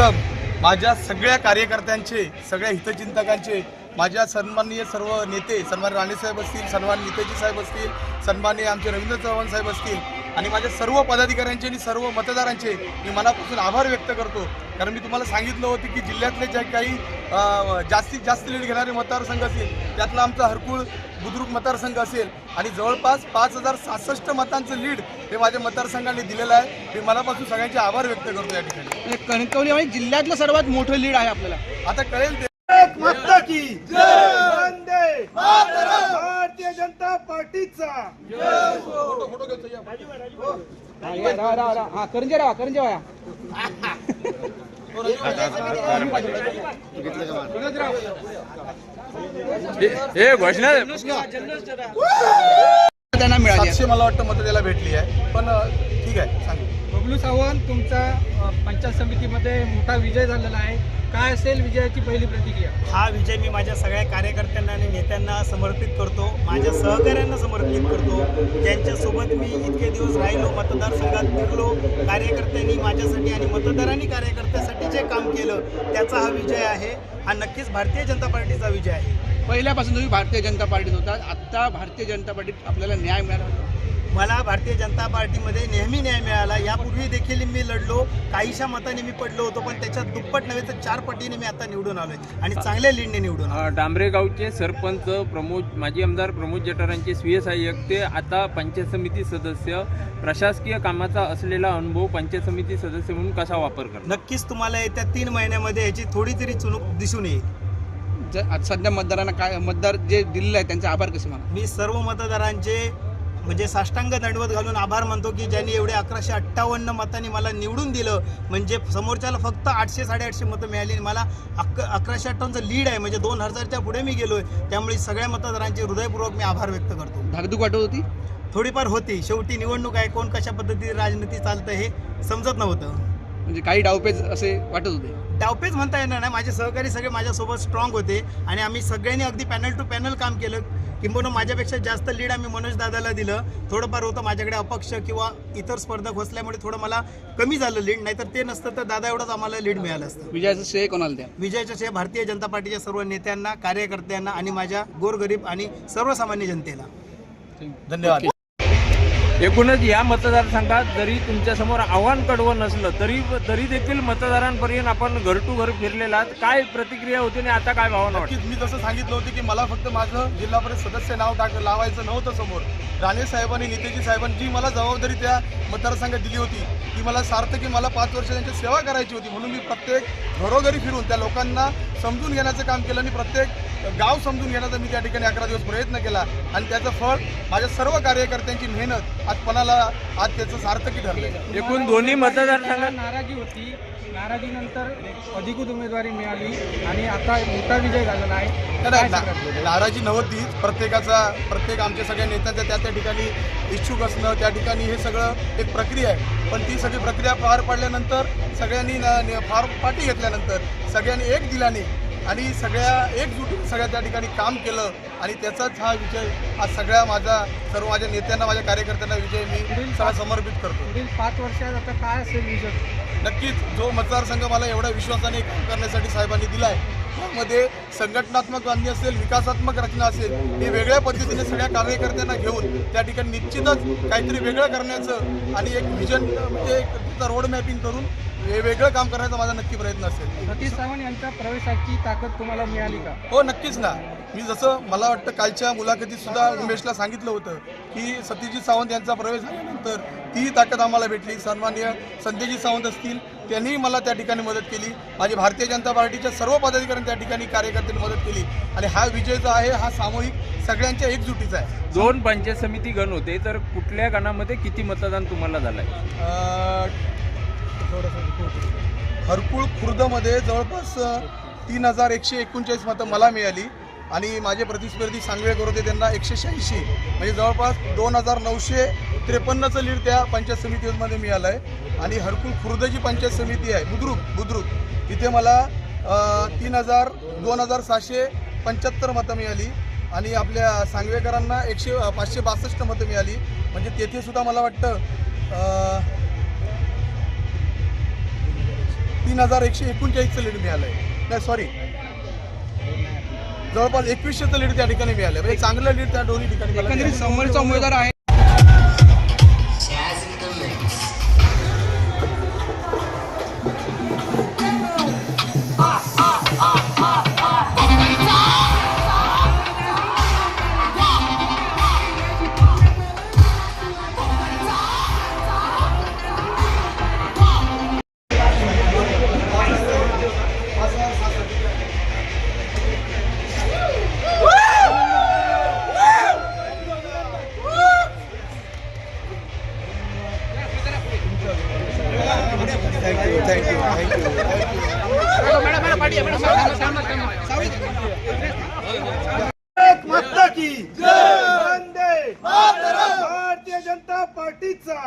सर्वप्रथम माझ्या सगळ्या कार्यकर्त्यांचे, सगळ्या हितचिंतकांचे, माझ्या सन्माननीय सर्व नेते, सन्माननीय राणेसाहेब असतील, सन्माननीय नितेजी साहेब असतील, सन्माननीय आमचे रवींद्र चव्हाण साहेब असतील आणि माझ्या सर्व पदाधिकाऱ्यांचे आणि सर्व मतदारांचे मी मनापासून आभार व्यक्त करतो. कारण मी तुम्हाला सांगितलं होतं की जिल्ह्यातले जे काही जास्तीत जास्त लीड घेणारे मतदारसंघ असतील त्यातला आमचा हरकुळ बुद्रुक मतदारसंघ असेल आणि जवळपास 5066 मतांचं लीड हे माझ्या मतदारसंघाने दिलेलं आहे. मी मनापासून सगळ्यांचे आभार व्यक्त करतो. या ठिकाणी कणकवली आणि जिल्ह्यातलं सर्वात मोठं लीड आहे आपल्याला. आता कळेल ते. माता की जय, वंदे मातरम, भारतीय जनता पार्टीचा करंजे राहा हे घोषणा त्यांना मिळाली. 700 मला वाटतं मतं त्याला भेटली आहे, पण ठीक आहे. सांगू बबलू सावंत, तुमचा पंचायत समितीमध्ये मोठा विजय झालेला आहे. काय असेल विजयाची पहिली प्रतिक्रिया? हा विजय मी माझ्या सगळ्या कार्यकर्त्यांना आणि नेत्यांना समर्पित करतो, माझ्या सहकाऱ्यांना समर्पित करतो, ज्यांच्यासोबत मी इतके दिवस राहिलो, मतदारसंघात फिरलो. कार्यकर्त्यांनी माझ्यासाठी आणि मतदारांनी कार्यकर्त्यासाठी जे काम केलं त्याचा हा विजय आहे. हा नक्कीच भारतीय जनता पार्टीचा विजय आहे. पहिल्यापासून तुम्ही भारतीय जनता पार्टीत होता, आत्ता भारतीय जनता पार्टीत आपल्याला न्याय मिळाला. मला भारतीय जनता पार्टीमध्ये नेहमी न्याय मिळाला. यापूर्वी देखील मी लढलो, काहीशा मताने मी पडलो होतो, पण त्याच्यात दुप्पट नव्हे तर 4 पटीने मी आता निवडून आलोय आणि चांगल्या लीडने निवडून आलो. डांबरे गावचे सरपंच माजी आमदार प्रमोद जठारांचे स्वीय सहाय्यक ते आता पंचायत समिती सदस्य, प्रशासकीय कामाचा असलेला अनुभव पंचायत समिती सदस्य म्हणून कसा वापर करणार? नक्कीच तुम्हाला येत्या 3 महिन्यामध्ये याची थोडी तरी चुणूक दिसून येईल. सध्या मतदारांना काय, मतदार जे दिलेलं आहे त्यांचे आभार कसे माना? मी सर्व मतदारांचे म्हणजे साष्टांग दंडवत घालून आभार मानतो की ज्यांनी एवढे 1158 मतांनी मला निवडून दिलं. म्हणजे समोरच्याला फक्त 800-850 मतं मिळाली, मला 1158चं लीड आहे, म्हणजे 2000च्या पुढे मी गेलोय. त्यामुळे सगळ्या मतदारांचे हृदयपूर्वक मी आभार व्यक्त करतो. धाकधूक वाटत होती? थोडीफार होती, शेवटी निवडणूक आहे, कोण कशा पद्धतीने राजनीती चालतं हे समजत नव्हतं. म्हणजे काही डावपेच असे वाटत होते? डावपेच म्हणता येणार नाही, माझे सहकारी सगळे माझ्यासोबत स्ट्रॉंग होते आणि आम्ही सगळ्यांनी अगदी पॅनल टू पॅनल काम केलं. किंबहुना माझ्यापेक्षा जास्त लीड आम्ही मनोज दादाला दिलं. थोडंफार होतं माझ्याकडे अपक्ष किंवा इतर स्पर्धक असल्यामुळे थोडं मला कमी झालं लीड, नाहीतर ते नसतं तर दादा एवढंच आम्हाला लीड मिळालं असतं. विजयाचं श्रेय कोणाला द्या? विजयाचं श्रेय भारतीय जनता पार्टीच्या सर्व नेत्यांना, कार्यकर्त्यांना आणि माझ्या गोरगरीब आणि सर्वसामान्य जनतेला. धन्यवाद. एकूणच या मतदारसंघात जरी तुमच्यासमोर आव्हान कडवं नसलं तरी देखील मतदारांपर्यंत आपण घर टू घर फिरलेला आहात. काय प्रतिक्रिया होती आणि आता काय भावना वाटते? नक्कीच मी जसं सांगितलं होतं की मला फक्त माझं जिल्हा परिषद सदस्य नाव लावायचं नव्हतं समोर. राणे साहेबांनी, नितेजी साहेबांनी जी मला जबाबदारी त्या मतदारसंघात दिली होती ती मला सार्थ की मला 5 वर्ष त्यांची सेवा करायची होती. म्हणून मी प्रत्येक घरोघरी फिरून त्या लोकांना समजून घेण्याचं काम केलं आणि प्रत्येक गाव समजून घेण्याचा मी त्या ठिकाणी 11 दिवस प्रयत्न केला आणि त्याचं फळ माझ्या सर्व कार्यकर्त्यांची मेहनत आज त्याचं सार्थकी ठरलं. एकूण दोन्ही मतदारसंघात नाराजी होती, नाराजीनंतर अधिकृत उमेदवारी मिळाली आणि आता मोठा विजय झालेला आहे. नाराजी नव्हतीच, प्रत्येक आमच्या सगळ्या नेत्यांच्या त्या ठिकाणी इच्छुक असणं, त्या ठिकाणी हे सगळं एक प्रक्रिया आहे. पण ती सगळी प्रक्रिया पार पाडल्यानंतर सगळ्यांनी फार पाठी घेतल्यानंतर सगळ्यांनी एक दिलाने आणि एकजुटीने सगळ्या त्या ठिकाणी काम केलं आणि त्याचाच हा विजय आज सर्व माझ्या नेत्यांना, माझ्या कार्यकर्त्यांना विजय मी समर्पित करतो. पुढील 5 वर्षात आता काय असेल विजय? नक्कीच जो मतदारसंघ मला एवढ्या विश्वासाने काम करण्यासाठी साहेबांनी दिला आहे त्यामध्ये संघटनात्मक बांधणी असेल, विकासात्मक रचना असेल, हे वेगळ्या पद्धतीने सगळ्या कार्यकर्त्यांना घेऊन त्या ठिकाणी निश्चितच काहीतरी वेगळं करण्याचं आणि एक विजन म्हणजे त्याचा रोड मॅपिंग करून हे वेगळं काम करण्याचा माझा नक्की प्रयत्न असेल. सतीश सावंत यांच्या प्रवेशाची ताकद तुम्हाला मिळाली का? हो, नक्कीच ना. मी जसं मला वाटतं कालच्या मुलाखतीत सुद्धा उमेशला सांगितलं होतं की सतीशजी सावंत यांचा प्रवेश झाल्यानंतर ती ताकद आम्हाला भेटली. सन्माननीय संजयजी सावंत असतील, त्यांनी मला त्या ठिकाणी मदत केली. माझी भारतीय जनता पार्टीच्या सर्व पदाधिकाऱ्यांनी त्या ठिकाणी कार्यकर्त्यांनी मदत केली आणि हा विजय जो आहे हा सामूहिक सगळ्यांच्या एकजुटीचा आहे. 2 पंचायत समिती गण होते, तर कुठल्या गणामध्ये किती मतदान तुम्हाला झालं आहे? हरकुळ खुर्दमध्ये जवळपास 3139 मतं मला मिळाली आणि माझे प्रतिस्पर्धी सांगवेकर होते, त्यांना 186, म्हणजे जवळपास 2953चं लीड त्या पंचायत समितीमध्ये मिळालं आहे. आणि हरकुळ खुर्द जी पंचायत समिती आहे बुद्रुक तिथे मला 2775 मतं मिळाली आणि आपल्या सांगवेकरांना 562 मतं मिळाली. म्हणजे तेथे सुद्धा मला वाटतं 3,139चं लीड मिळालं आहे. नाही सॉरी, जवळपास 2100चं लीड त्या ठिकाणी मिळालं. म्हणजे चांगलं लीड त्या दोन्ही ठिकाणी मिळालं. एकंदरीत समोरचा उमेदवार आहे माता की वंदे भारतीय जनता पार्टीचा